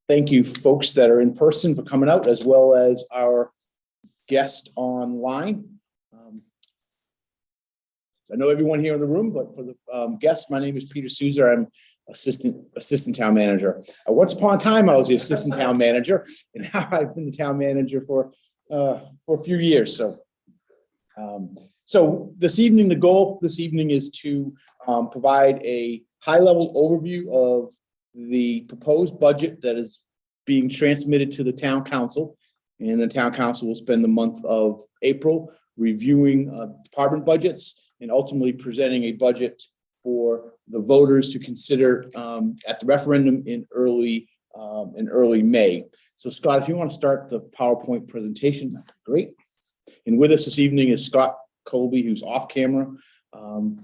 thank you folks that are in person for coming out, as well as our guest online. I know everyone here in the room, but for the guests, my name is Peter Souza. I'm assistant town manager. Once upon a time, I was the assistant town manager, and now I've been the town manager for a few years. So this evening, the goal this evening is to provide a high-level overview of the proposed budget that is being transmitted to the town council, and the town council will spend the month of April reviewing department budgets and ultimately presenting a budget for the voters to consider at the referendum in early May. So Scott, if you want to start the PowerPoint presentation, that'd be great. And with us this evening is Scott Colby, who's off camera.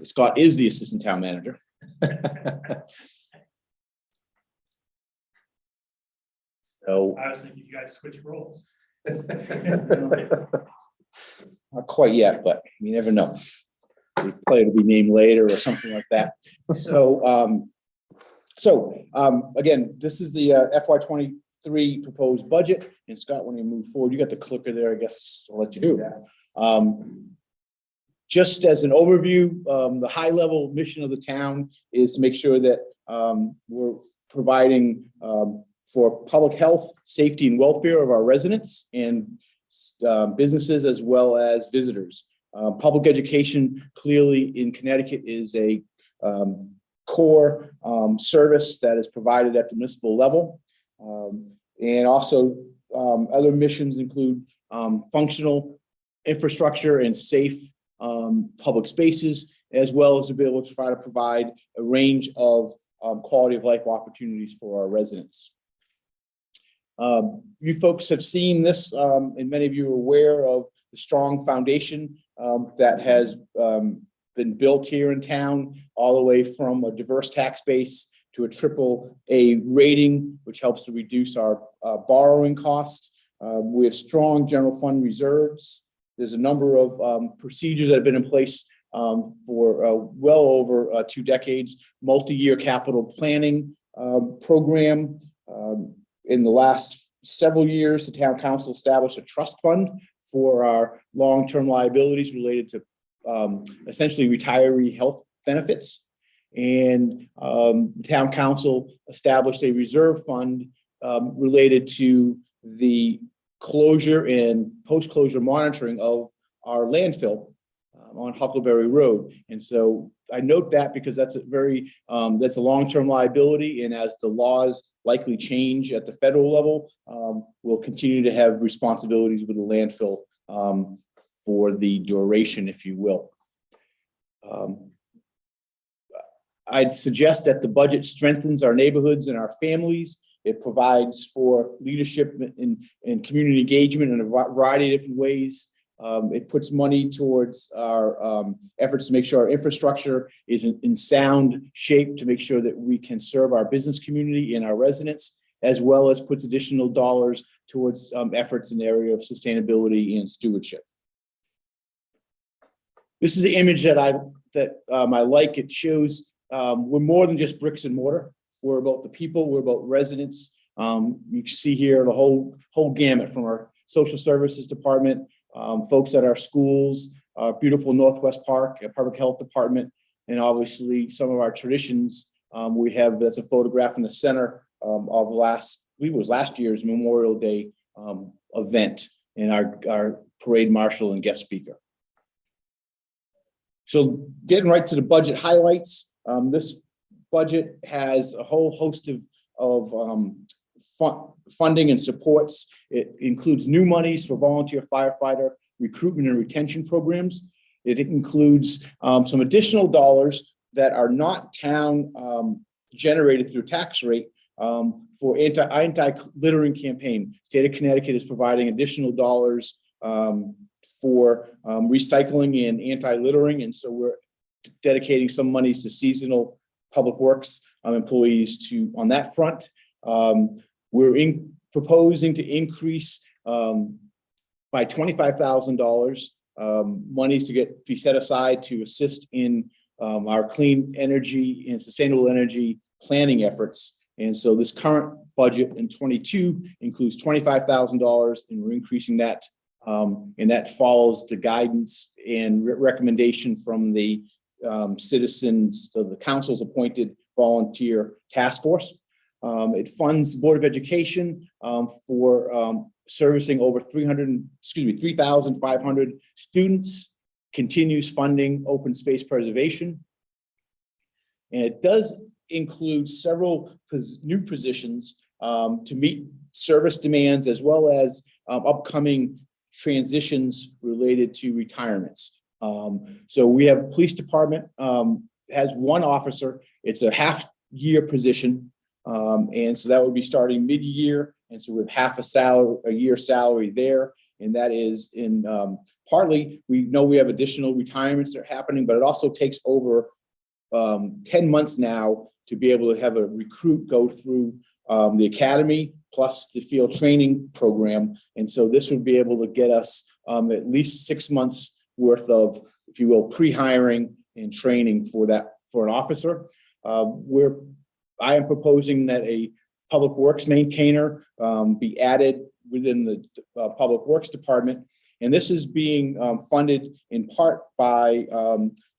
Scott is the assistant town manager. So I was thinking you guys switch roles. Not quite yet, but you never know. The player to be named later or something like that. So, again, this is the FY23 proposed budget. And Scott, when you move forward, you got the clicker there. I guess I'll let you do that. Just as an overview, the high-level mission of the town is to make sure that we're providing for public health, safety, and welfare of our residents and businesses as well as visitors. Public education clearly in Connecticut is a core service that is provided at the municipal level. And also other missions include functional infrastructure and safe public spaces, as well as to be able to try to provide a range of quality of life opportunities for our residents. You folks have seen this, and many of you are aware of the strong foundation that has been built here in town, all the way from a diverse tax base to a AAA rating, which helps to reduce our borrowing costs. We have strong general fund reserves. There's a number of procedures that have been in place for well over 2 decades, multi-year capital planning program. In the last several years, the town council established a trust fund for our long-term liabilities related to essentially retiree health benefits. And the town council established a reserve fund related to the closure and post-closure monitoring of our landfill on Huckleberry Road. And so I note that because that's that's a long-term liability, and as the laws likely change at the federal level, we'll continue to have responsibilities with the landfill for the duration, if you will. I'd suggest that the budget strengthens our neighborhoods and our families. It provides for leadership and community engagement in a variety of different ways. It puts money towards our efforts to make sure our infrastructure is in sound shape, to make sure that we can serve our business community and our residents, as well as puts additional dollars towards efforts in the area of sustainability and stewardship. This is the image that I like. It shows we're more than just bricks and mortar. We're about the people. We're about residents. You can see here the whole gamut, from our social services department, folks at our schools, our beautiful Northwest Park, our public health department, and obviously some of our traditions. We have, that's a photograph in the center of I believe it was last year's Memorial Day event, and our parade marshal and guest speaker. So getting right to the budget highlights, this budget has a whole host of funding and supports. It includes new monies for volunteer firefighter recruitment and retention programs. It includes some additional dollars that are not town generated through tax rate for anti-littering campaign. State of Connecticut is providing additional dollars for recycling and anti-littering, and so we're dedicating some monies to seasonal public works employees on that front. We're proposing to increase by $25,000 monies to be set aside to assist in our clean energy and sustainable energy planning efforts. And so this current budget in 22 includes $25,000, and we're increasing that. And that follows the guidance and recommendation from the citizens, so the council's appointed volunteer task force. It funds the Board of Education for servicing over 3,500 students, continues funding open space preservation. And it does include several new positions to meet service demands, as well as upcoming transitions related to retirements. So we have police department has one officer. It's a half-year position. And so that would be starting mid-year. And so we have half a year salary there. And that is in partly, we know we have additional retirements that are happening, but it also takes over 10 months now to be able to have a recruit go through the academy plus the field training program. And so this would be able to get us at least 6 months worth of, if you will, pre-hiring and training for an officer. I am proposing that a public works maintainer be added within the public works department. And this is being funded in part by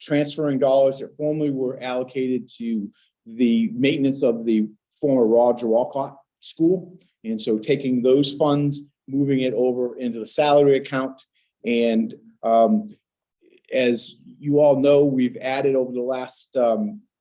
transferring dollars that formerly were allocated to the maintenance of the former Roger Walcott School. And so taking those funds, moving it over into the salary account. And as you all know, we've added over the last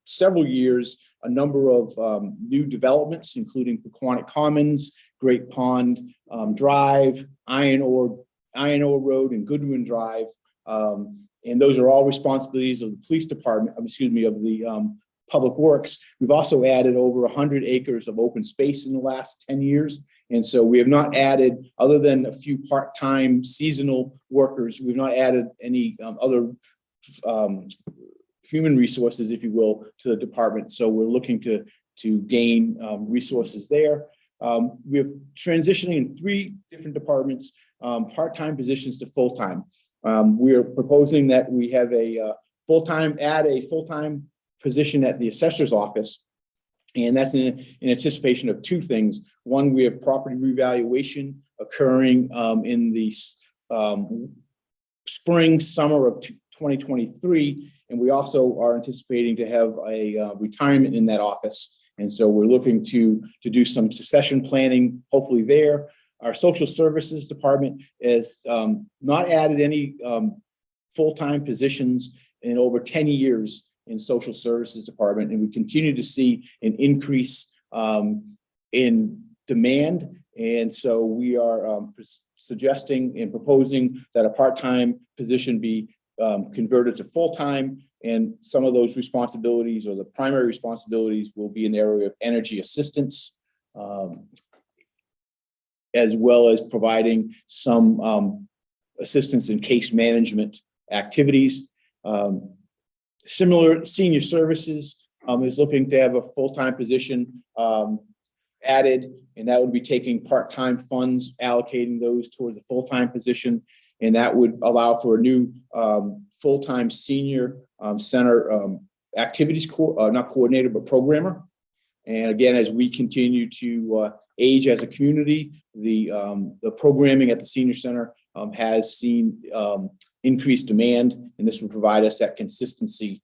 several years a number of new developments, including Pequannock Commons, Great Pond Drive, Iron Ore Road, and Goodwin Drive. And those are all responsibilities of the police department, of the public works. We've also added over 100 acres of open space in the last 10 years. And so we have not added, other than a few part-time seasonal workers, we've not added any other human resources, if you will, to the department. So we're looking to gain resources there. We're transitioning in 3 different departments, part-time positions to full-time. We're proposing that we have a full-time position at the assessor's office. And that's in anticipation of 2 things. One, we have property revaluation occurring in the spring, summer of 2023. And we also are anticipating to have a retirement in that office. And so we're looking to do some succession planning, hopefully there. Our social services department has not added any full-time positions in over 10 years in social services department. And we continue to see an increase in demand. And so we are suggesting and proposing that a part-time position be converted to full-time, and some of those responsibilities, or the primary responsibilities, will be in the area of energy assistance, as well as providing some assistance in case management activities. Similar, senior services is looking to have a full-time position added, and that would be taking part-time funds, allocating those towards a full-time position. And that would allow for a new full-time senior center activities, not coordinator, but programmer. And again, as we continue to age as a community, the programming at the senior center has seen increased demand, and this would provide us that consistency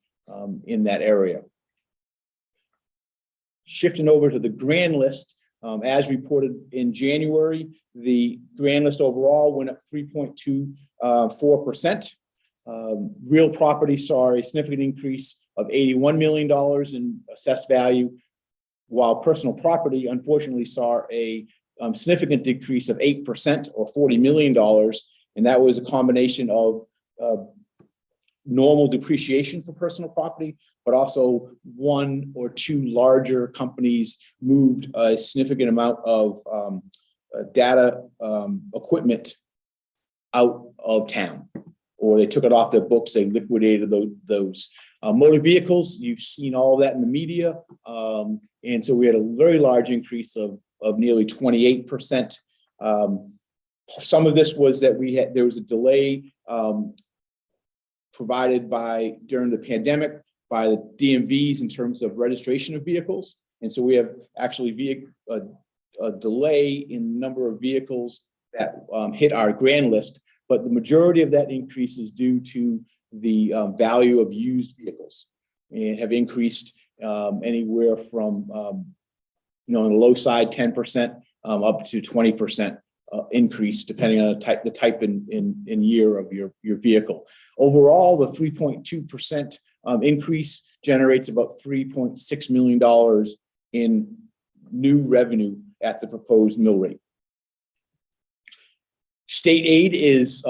in that area. Shifting over to the grand list, as reported in January, the grand list overall went up 3.24%. Real property saw a significant increase of $81 million in assessed value, while personal property unfortunately saw a significant decrease of 8%, or $40 million. And that was a combination of normal depreciation for personal property, but also 1 or 2 larger companies moved a significant amount of data equipment out of town, or they took it off their books, they liquidated those. Motor vehicles, you've seen all of that in the media. And so we had a very large increase of nearly 28%. Some of this was that there was a delay provided during the pandemic by the DMVs in terms of registration of vehicles. And so we have actually a delay in the number of vehicles that hit our grand list, but the majority of that increase is due to the value of used vehicles, and have increased anywhere from on the low side 10% up to 20% increase, depending on the type in year of your vehicle. Overall, the 3.2% increase generates about $3.6 million in new revenue at the proposed mill rate. State aid is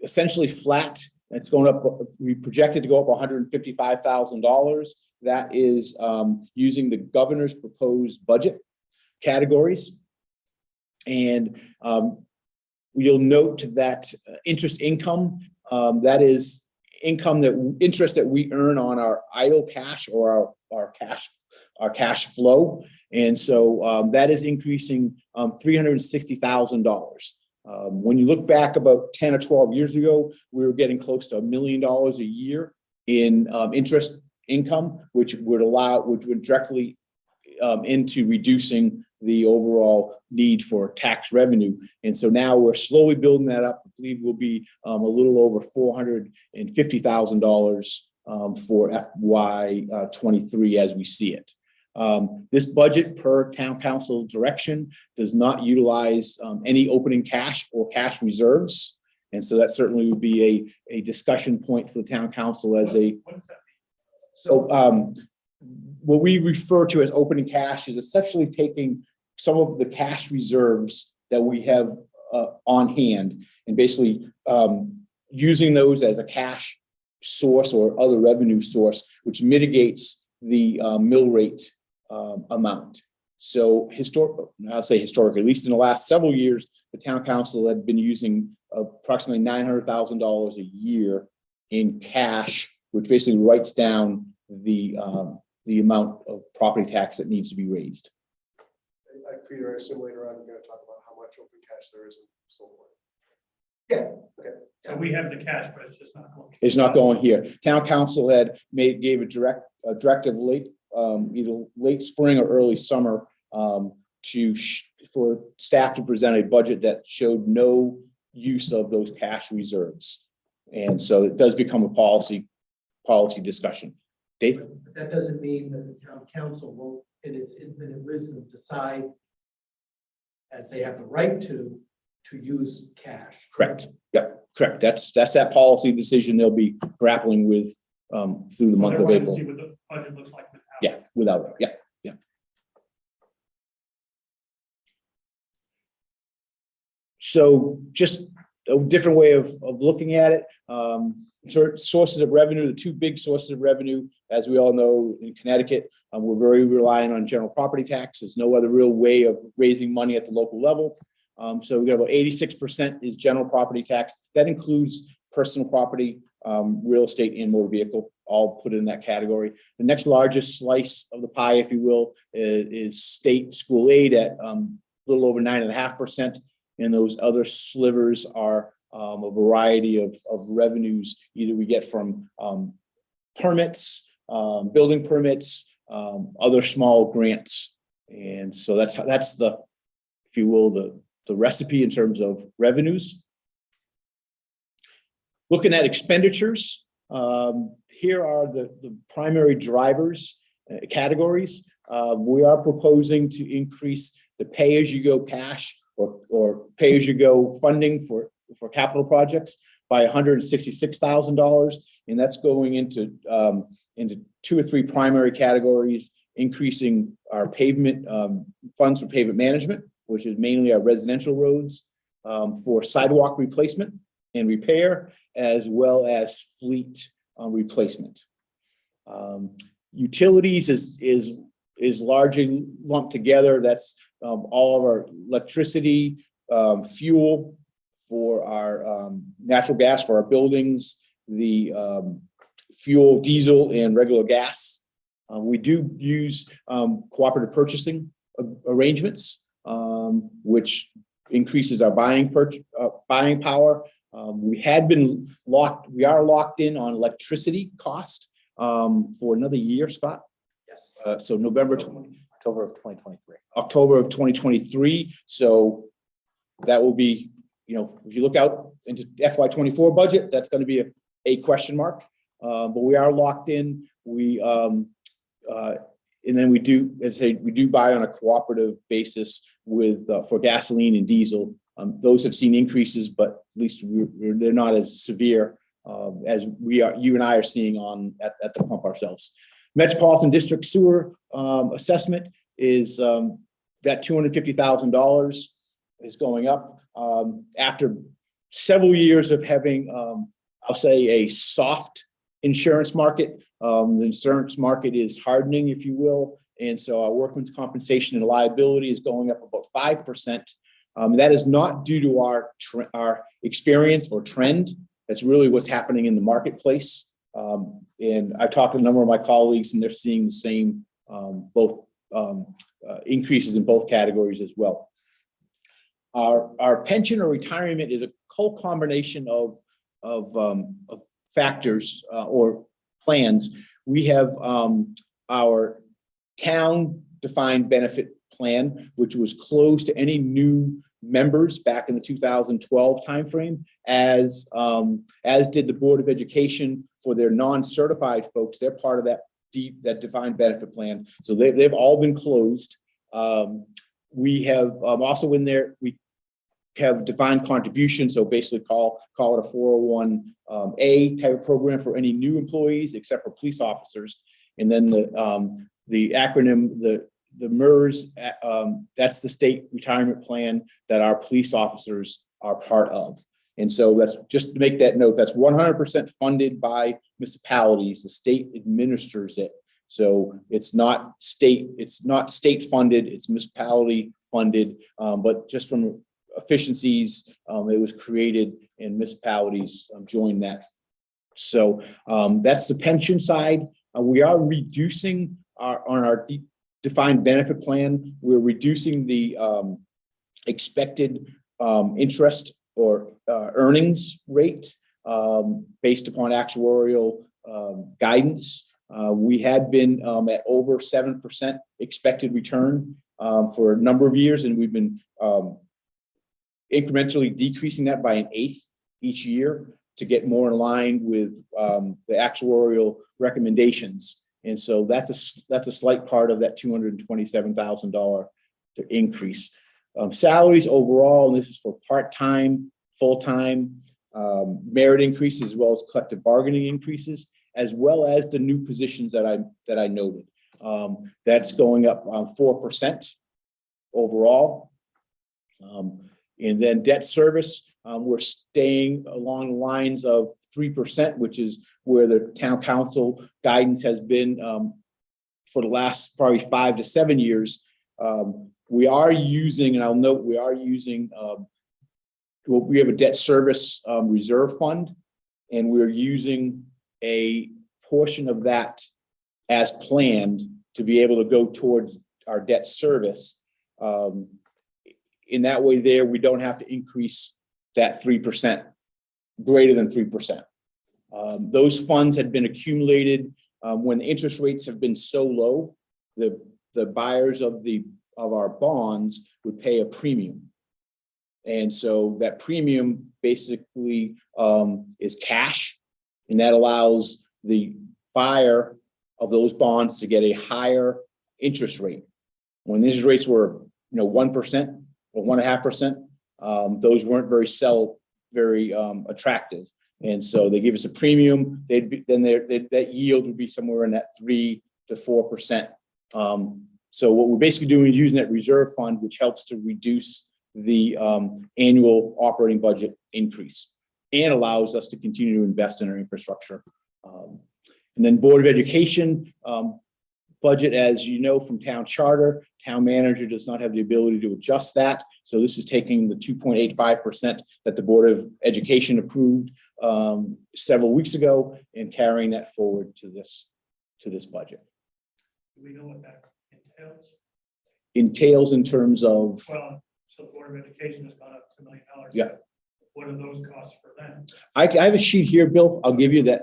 essentially flat. It's going up. We projected to go up $155,000. That is using the governor's proposed budget categories. And you'll note that interest income, that is interest that we earn on our idle cash or our cash flow. And so that is increasing $360,000. When you look back about 10 or 12 years ago, we were getting close to $1 million a year in interest income, which would directly into reducing the overall need for tax revenue. And so now we're slowly building that up. I believe we'll be a little over $450,000 for FY23 as we see it. This budget, per town council direction, does not utilize any opening cash or cash reserves. And so that certainly would be a discussion point for the town council as a. What does that mean? So what we refer to as opening cash is essentially taking some of the cash reserves that we have on hand and basically using those as a cash source or other revenue source, which mitigates the mill rate amount. So I'll say historically, at least in the last several years, the town council had been using approximately $900,000 a year in cash, which basically writes down the amount of property tax that needs to be raised. Peter, I assume later on you're going to talk about how much open cash there is and so forth. Yeah. Okay. So we have the cash, but it's just not going. It's not going here. Town council gave a directive either late spring or early summer for staff to present a budget that showed no use of those cash reserves. And so it does become a policy discussion. Dave? But that doesn't mean that the town council won't, in its infinite wisdom, decide, as they have the right to use cash. Correct. Yep. Correct. That's that policy decision they'll be grappling with through the month of April. See what the budget looks like without. Yeah, without it. Yeah. Yeah. So just a different way of looking at it. Sources of revenue, the two big sources of revenue, as we all know, in Connecticut, we're very reliant on general property tax. There's no other real way of raising money at the local level. So we got about 86% is general property tax. That includes personal property, real estate, and motor vehicle, all put in that category. The next largest slice of the pie, if you will, is state school aid at a little over 9.5%. And those other slivers are a variety of revenues. Either we get from permits, building permits, other small grants. And so that's the, if you will, the recipe in terms of revenues. Looking at expenditures, here are the primary drivers, categories. We are proposing to increase the pay-as-you-go cash or pay-as-you-go funding for capital projects by $166,000, and that's going into two or three primary categories, increasing our pavement funds for pavement management, which is mainly our residential roads, for sidewalk replacement and repair, as well as fleet replacement. Utilities is largely lumped together. That's all of our electricity, fuel for our natural gas for our buildings, the fuel, diesel, and regular gas. We do use cooperative purchasing arrangements, which increases our buying power. We are locked in on electricity cost for another year, Scott. Yes. So November 20 October of 2023. October of 2023. So that will be, if you look out into FY24 budget, that's going to be a question mark. But we are locked in. And then we do, as I say, we do buy on a cooperative basis with for gasoline and diesel. Those have seen increases, but at least they're not as severe as you and I are seeing at the pump ourselves. Metropolitan District Sewer assessment is that $250,000 is going up after several years of having, I'll say, a soft insurance market. The insurance market is hardening, if you will. And so our workman's compensation and liability is going up about 5%. That is not due to our experience or trend. That's really what's happening in the marketplace. And I've talked to a number of my colleagues, and they're seeing the same both increases in both categories as well. Our pension or retirement is a whole combination of factors or plans. We have our town defined benefit plan, which was closed to any new members back in the 2012 timeframe, as did the Board of Education for their non-certified folks. They're part of that defined benefit plan. So they've all been closed. We have also in there, we have defined contributions. So basically call it a 401A type of program for any new employees, except for police officers. And then the acronym, the MERS, that's the state retirement plan that our police officers are part of. And so that's just to make that note, that's 100% funded by municipalities. The state administers it. So it's not state funded, it's municipality funded, but just from efficiencies, it was created and municipalities joined that. So that's the pension side. We are reducing on our defined benefit plan, we're reducing the expected interest or earnings rate based upon actuarial guidance. We had been at over 7% expected return for a number of years, and we've been incrementally decreasing that by 1/8 each year to get more in line with the actuarial recommendations. And so that's a slight part of that $227,000 increase. Salaries overall, and this is for part-time, full-time, merit increases, as well as collective bargaining increases, as well as the new positions that I noted. That's going up 4% overall. And then debt service, we're staying along the lines of 3%, which is where the town council guidance has been for the last probably 5 to 7 years. We are using, and I'll note, we have a debt service reserve fund, and we're using a portion of that as planned to be able to go towards our debt service. In that way there, we don't have to increase that 3%, greater than 3%. Those funds had been accumulated when the interest rates have been so low, the buyers of our bonds would pay a premium. And so that premium basically is cash, and that allows the buyer of those bonds to get a higher interest rate. When interest rates were 1% or 1.5%, those weren't very attractive. And so they give us a premium. That yield would be somewhere in that 3 to 4%. So what we're basically doing is using that reserve fund, which helps to reduce the annual operating budget increase and allows us to continue to invest in our infrastructure. And then Board of Education budget, as you know from town charter, town manager does not have the ability to adjust that. So this is taking the 2.85% that the Board of Education approved several weeks ago and carrying that forward to this budget. Do we know what that entails? Entails in terms of? Well, so the Board of Education has gone up $2 million. Yeah. What are those costs for them? I have a sheet here, Bill. I'll give you that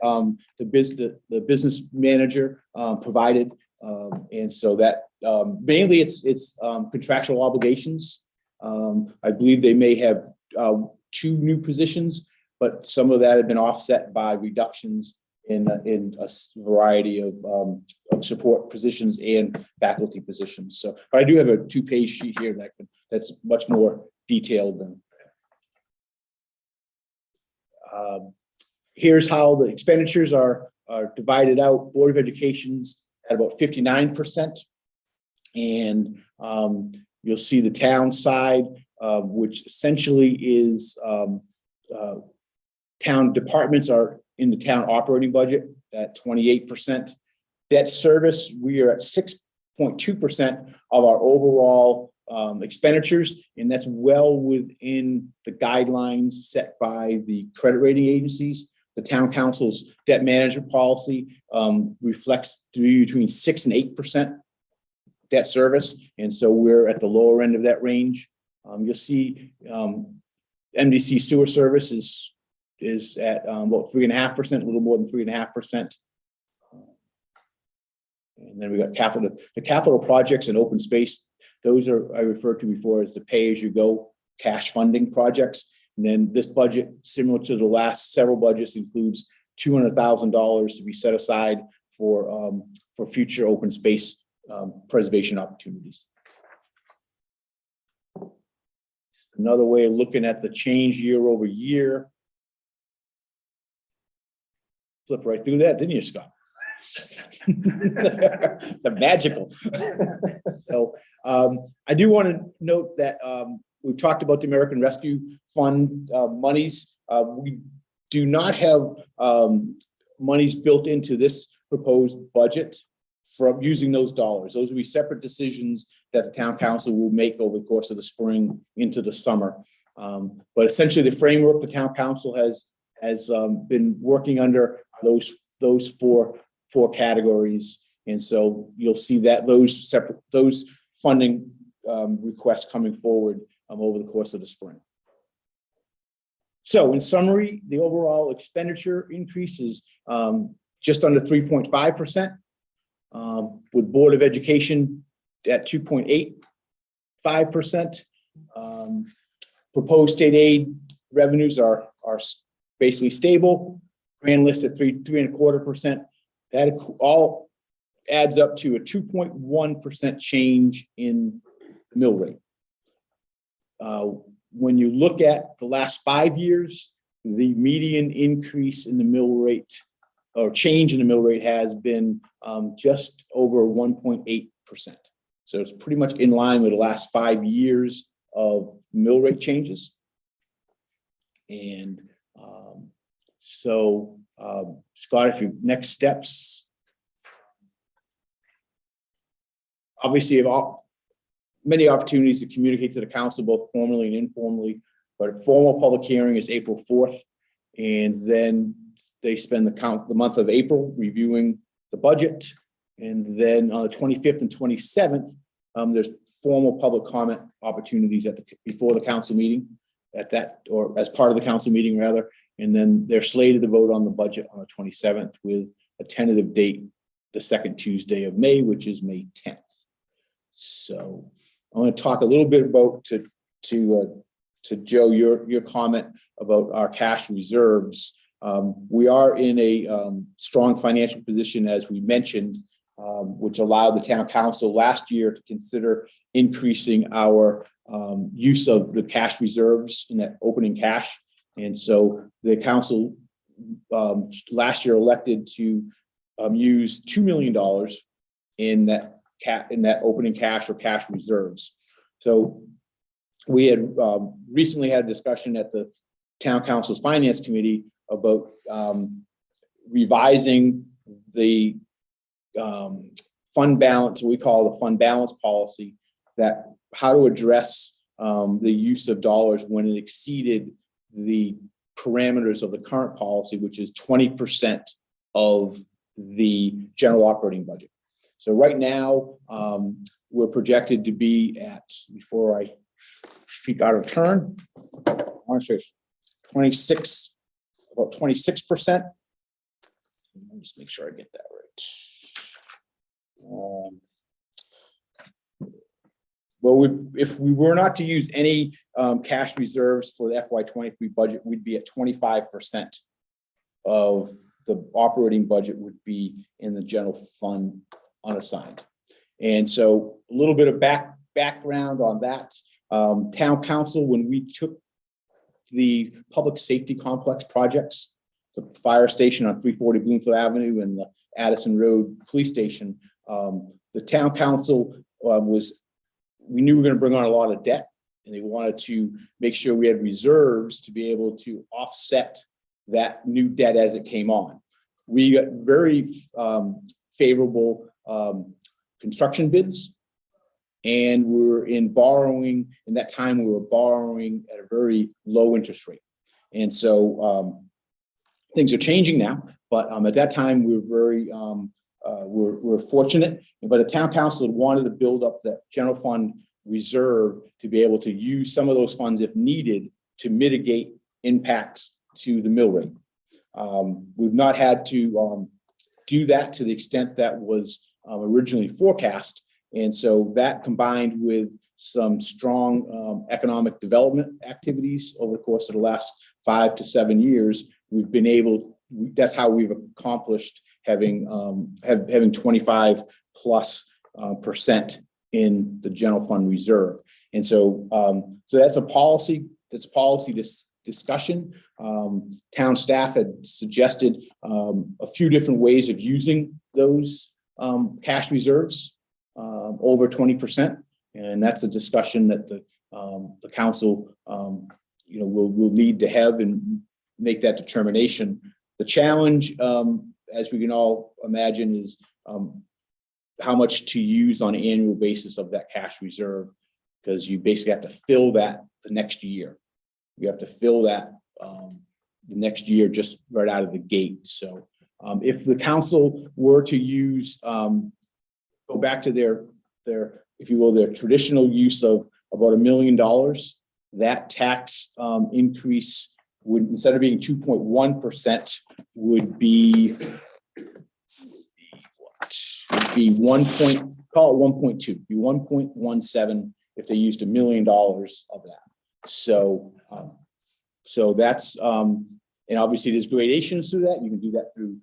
the business manager provided, and so that mainly it's contractual obligations. I believe they may have 2 new positions, but some of that have been offset by reductions in a variety of support positions and faculty positions. So, but I do have a 2-page sheet here that's much more detailed than. Here's how the expenditures are divided out. Board of Education's at about 59%. And you'll see the town side, which essentially is town departments are in the town operating budget at 28%. Debt service, we are at 6.2% of our overall expenditures, and that's well within the guidelines set by the credit rating agencies. The town council's debt management policy reflects to be between 6 and 8% debt service, and so we're at the lower end of that range. You'll see MDC sewer service is at about 3.5%, a little more than 3.5%. And then we got the capital projects and open space. Those are, I referred to before as the pay-as-you-go cash funding projects. And then this budget, similar to the last several budgets, includes $200,000 to be set aside for future open space preservation opportunities. Another way of looking at the change year over year. Flip right through that, didn't you, Scott? It's a magical. So I do want to note that we've talked about the American Rescue Fund monies. We do not have monies built into this proposed budget from using those dollars. Those will be separate decisions that the town council will make over the course of the spring into the summer. But essentially the framework the town council has been working under those four categories. And so you'll see that those funding requests coming forward over the course of the spring. So in summary, the overall expenditure increase is just under 3.5%, with Board of Education at 2.85%. Proposed state aid revenues are basically stable. Grand list at 3.25%. That all adds up to a 2.1% change in the mill rate. When you look at the last 5 years, the median increase in the mill rate or change in the mill rate has been just over 1.8%. So it's pretty much in line with the last 5 years of mill rate changes. And Scott, if you next steps, obviously you have many opportunities to communicate to the council, both formally and informally, but a formal public hearing is April 4th. And then they spend the month of April reviewing the budget. And then on the 25th and 27th, there's formal public comment opportunities before the council meeting or as part of the council meeting rather. And then they're slated to vote on the budget on the 27th with a tentative date, the second Tuesday of May, which is May 10th. So I want to talk a little bit about to Joe, your comment about our cash reserves. We are in a strong financial position, as we mentioned, which allowed the town council last year to consider increasing our use of the cash reserves in that opening cash. And so the council last year elected to use $2 million in that opening cash or cash reserves. So we had recently had a discussion at the town council's finance committee about revising the fund balance, we call the fund balance policy, that how to address the use of dollars when it exceeded the parameters of the current policy, which is 20% of the general operating budget. So right now, we're projected to be at, before I speak out of turn, I want to say 26, about 26%. Let me just make sure I get that right. if we were not to use any cash reserves for the FY23 budget, we'd be at 25% of the operating budget would be in the general fund unassigned. And so a little bit of background on that. Town council, when we took the public safety complex projects, the fire station on 340 Bloomfield Avenue and the Addison Road Police Station, the town council we knew we were going to bring on a lot of debt, and they wanted to make sure we had reserves to be able to offset that new debt as it came on. We got very favorable construction bids, and we were in that time we were borrowing at a very low interest rate. And so things are changing now, but at that time we were very we're fortunate, but the town council wanted to build up that general fund reserve to be able to use some of those funds if needed to mitigate impacts to the mill rate. We've not had to do that to the extent that was originally forecast. And so that, combined with some strong economic development activities over the course of the last 5 to 7 years, we've been able, that's how we've accomplished having 25+% in the general fund reserve. And so so that's a policy discussion. Town staff had suggested a few different ways of using those cash reserves over 20%, and that's a discussion that the council will need to have and make that determination. The challenge, as we can all imagine, is how much to use on an annual basis of that cash reserve, because you basically have to fill that the next year. You have to fill that the next year just right out of the gate. So if the council were to use, go back to their, if you will, their traditional use of about $1 million, that tax increase would, instead of being 2.1%, would be 1.2, be 1.17 if they used $1 million of that. So, so that's, and obviously there's gradations through that. You can do that through,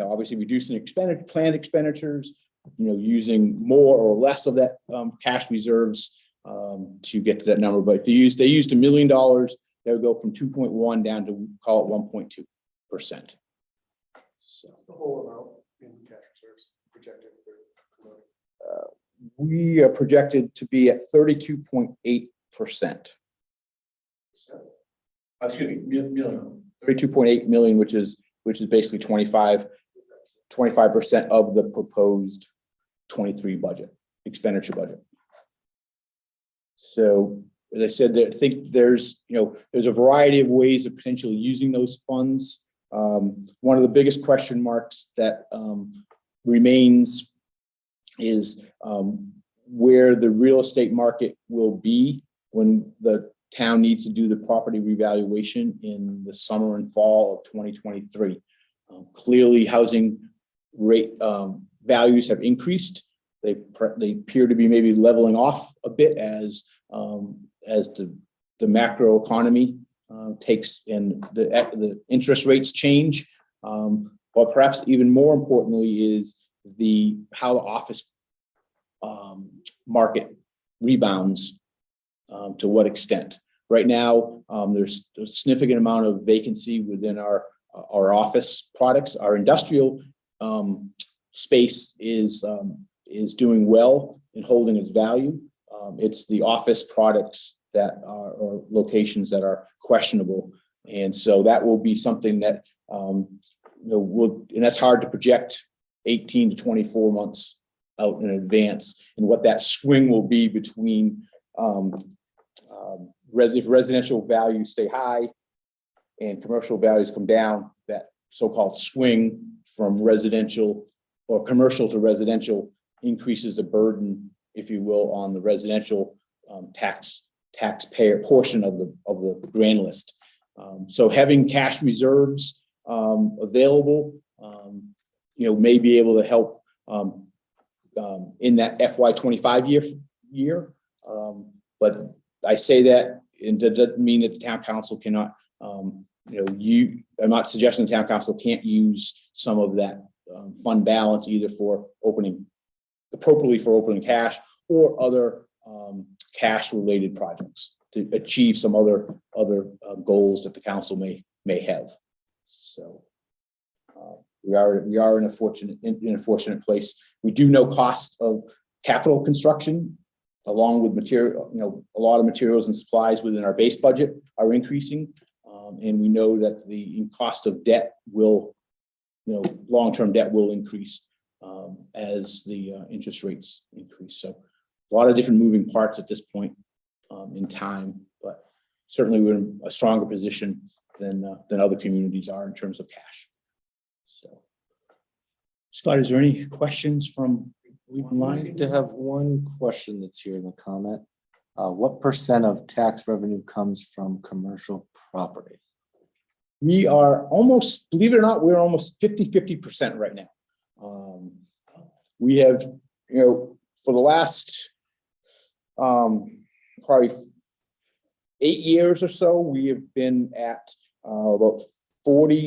obviously reducing planned expenditures, using more or less of that cash reserves to get to that number. But if they used $1 million, they would go from 2.1 down to, call it 1.2%. So The whole amount in cash reserves projected for promoting. we are projected to be at 32.8%. Excuse me, million. 32.8 million, which is basically 25% of the proposed 23 budget, expenditure budget. So as I said, I think there's a variety of ways of potentially using those funds. One of the biggest question marks that remains is where the real estate market will be when the town needs to do the property revaluation in the summer and fall of 2023. Clearly, housing rate values have increased. They appear to be maybe leveling off a bit as the macro economy takes and the interest rates change. But perhaps even more importantly is how the office market rebounds. To what extent? Right now, there's a significant amount of vacancy within our office products. Our industrial space is doing well in holding its value. It's the office products that are, or locations that are questionable, and so that will be something that and that's hard to project 18 to 24 months out in advance, and what that swing will be between if residential values stay high and commercial values come down, that so-called swing from residential or commercial to residential increases the burden, if you will, on the residential taxpayer portion of the grand list. So having cash reserves available, may be able to help in that FY25 year. But I say that, and that doesn't mean that the town council cannot, I'm not suggesting the town council can't use some of that fund balance either for appropriately for opening cash or other cash related projects to achieve some other goals that the council may have. So we are in a fortunate place. We do know cost of capital construction along with material, a lot of materials and supplies within our base budget are increasing. And we know that the cost of debt will, long-term debt will increase as the interest rates increase. So a lot of different moving parts at this point in time, but certainly we're in a stronger position than other communities are in terms of cash. So, Scott, is there any questions from online? To have one question that's here in the comment. What % of tax revenue comes from commercial property? We are almost, believe it or not, we're almost 50% right now. We have, for the last probably 8 years or so, we have been at about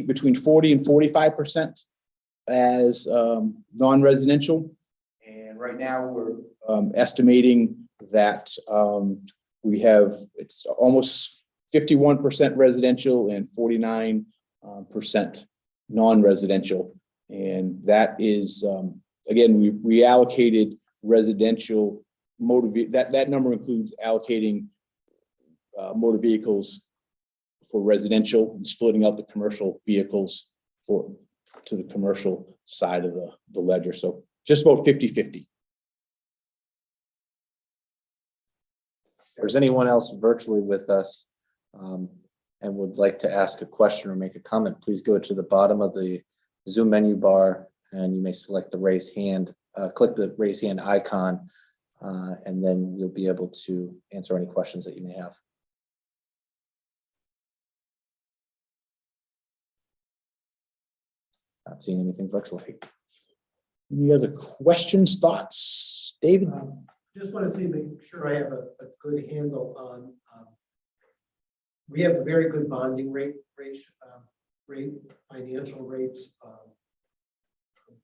between 40 and 45% as non-residential. And right now we're estimating that it's almost 51% residential and 49% non-residential. And that is, again, we allocated residential that number includes allocating motor vehicles for residential and splitting out the commercial vehicles to the commercial side of the ledger. So just about 50-50. If there's anyone else virtually with us and would like to ask a question or make a comment, please go to the bottom of the Zoom menu bar and you may select the raise hand, click the raise hand icon, and then you'll be able to answer any questions that you may have. Not seeing anything virtually. Any other questions, thoughts, David? Just want to make sure I have a good handle on, we have a very good bonding rate, financial rates.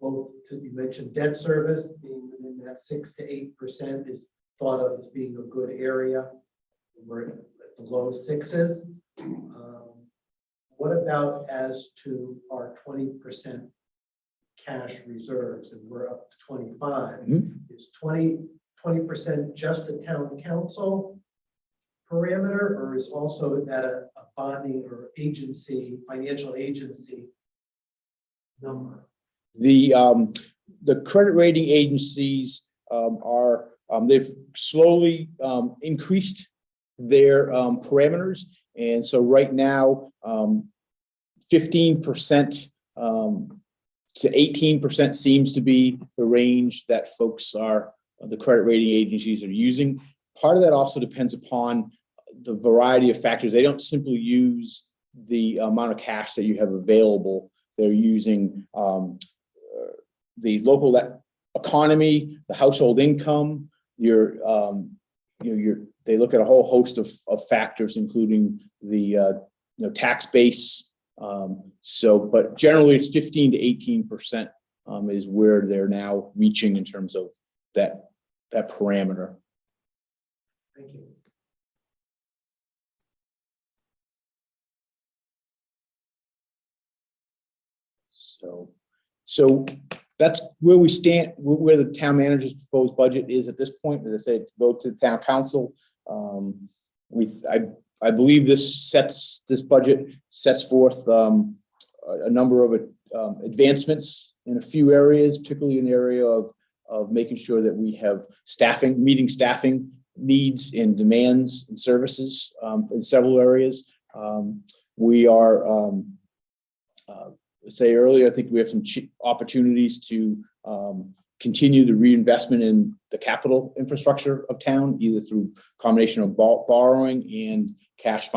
Both, you mentioned debt service being within that 6 to 8% is thought of as being a good area. We're at the low 6s. What about as to our 20% cash reserves, and we're up to 25? Is 20% just the town council parameter, or is also that a bonding or agency, financial agency number? The credit rating agencies they've slowly increased their parameters, and so right now 15% to 18% seems to be the range that the credit rating agencies are using. Part of that also depends upon the variety of factors. They don't simply use the amount of cash that you have available. They're using the local economy, the household income, they look at a whole host of factors, including the tax base. But generally it's 15 to 18% is where they're now reaching in terms of that parameter. Thank you. So that's where we stand, where the town manager's proposed budget is at this point. As I said, go to the town council. I believe this budget sets forth a number of advancements in a few areas, particularly in the area of making sure that we have meeting staffing needs and demands and services in several areas. We are, say earlier, I think we have some opportunities to continue the reinvestment in the capital infrastructure of town, either through combination of borrowing and cash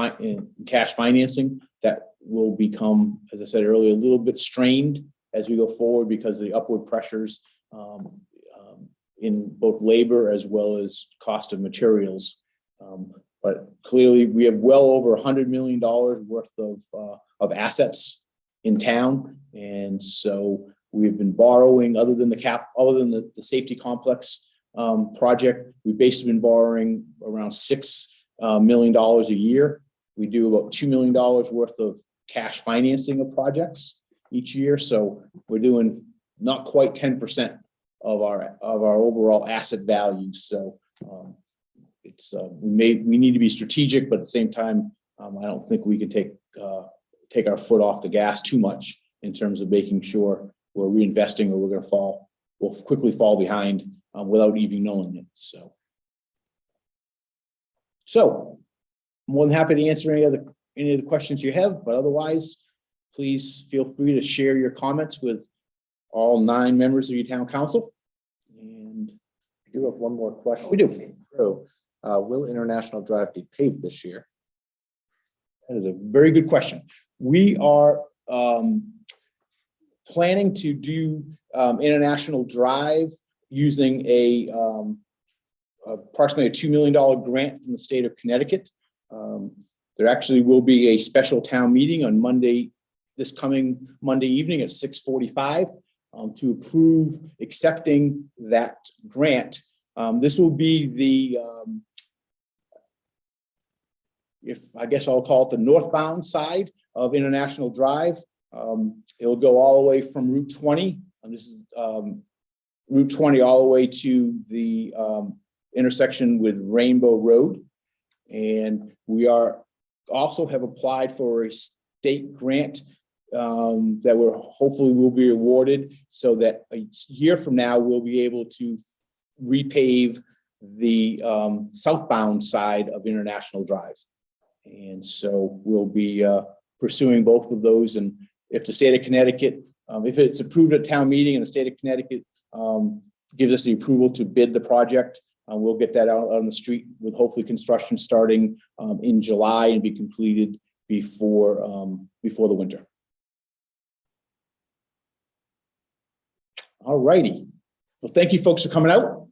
financing that will become, as I said earlier, a little bit strained as we go forward because of the upward pressures in both labor as well as cost of materials. But clearly, we have well over $100 million worth of assets in town. And so we've been borrowing, other than the safety complex project, we've basically been borrowing around $6 million a year. We do about $2 million worth of cash financing of projects each year. So we're doing not quite 10% of our overall asset value. So we need to be strategic, but at the same time, I don't think we can take our foot off the gas too much in terms of making sure we're reinvesting, or we'll quickly fall behind without even knowing it. So I'm more than happy to answer any of the questions you have, but otherwise, please feel free to share your comments with all 9 members of your town council. And We do have one more question. We do. that came through. Will International Drive be paved this year? that is a very good question. We are planning to do International Drive using approximately a $2 million grant from the state of Connecticut. There actually will be a special town meeting on this coming Monday evening at 6:45 to approve accepting that grant. This will be I guess I'll call it the northbound side of International Drive. It'll go all the way from Route 20, and this is Route 20 all the way to the intersection with Rainbow Road. And we also have applied for a state grant that hopefully will be awarded, so that a year from now we'll be able to repave the southbound side of International Drive. And so we'll be pursuing both of those. And if the state of Connecticut, if it's approved at town meeting and the state of Connecticut gives us the approval to bid the project, we'll get that out on the street, with hopefully construction starting in July and be completed before the winter. All righty. Well, thank you folks for coming out.